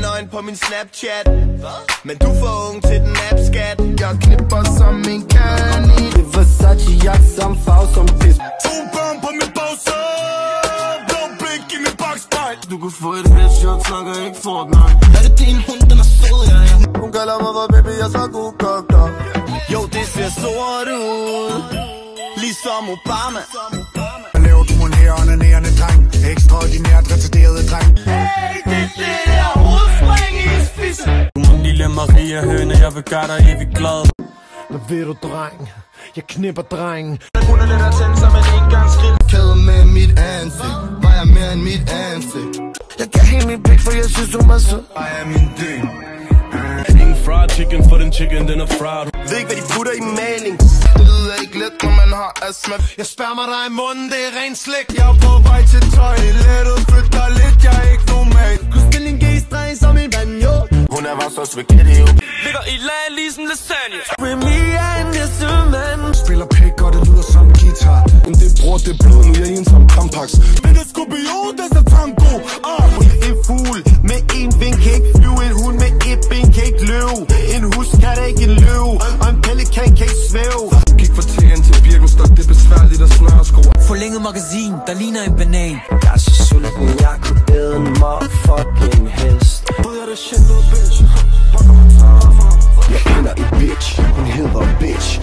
nøgen på min Snapchat. Men du får ung til den app-skat. Jeg knipper som en kanin. Det var Versace jakke som farve som pis. 2 børn på min bagse. Blå blik i min bakspejl. Du kan få et headshot, snakker ikke Fortnite. Er det din hund, den er sød, ja. Hun kalder mig for baby, jeg så god kokter. Jo, det ser sort ud, ligesom Obama. Hvad laver du en her onanerende dreng? Ekstraordinært retarderet dreng. Hey, det der hovedspring i en spidse. Mon lille Maria Høne, jeg vil gøre dig evig glad. Hvad ved du, dreng? Jeg knipper drengen. Hun er lidt at tænde som en engangsgrill. Kæde med mit ansigt, vejer mere end mit ansigt. Jeg gav hende mit blik, for jeg synes hun var sød. Jeg er min døgn. Ingen fried chicken, for den chicken, den er fried. Ved ikke, hvad de putter i maling. Det lyder ikke let, når man har astma. Jeg spærmer dig i munden, det er rent slik. Jeg er på vej til toilettet, flytter lidt, jeg er ikke normal. Kunne spille en G-streng som en banjo. Hun er var så spaghetti, jo. Ligger i lag ligesom lasagne. With me and this man. Spiller pæk, og det lyder som guitar. Men det bror, det blod, nu jeg er en som Tampax. Men det skulle blive det er så tango. En fugl med en ving kan ikke flyve. En hund med et ben kan ikke løbe. En hus kan da ikke løbe. Og en pelikan kan ikke svæve. Gik fra TN til Birkenstock, det er besværligt at snøre sko. Forlænget magasin, der ligner en banan. Jeg er så sulten, jeg kunne æde en motherfucking hest. Ud af det shit, little bitch. Jeg ender i bitch, hun hedder bitch.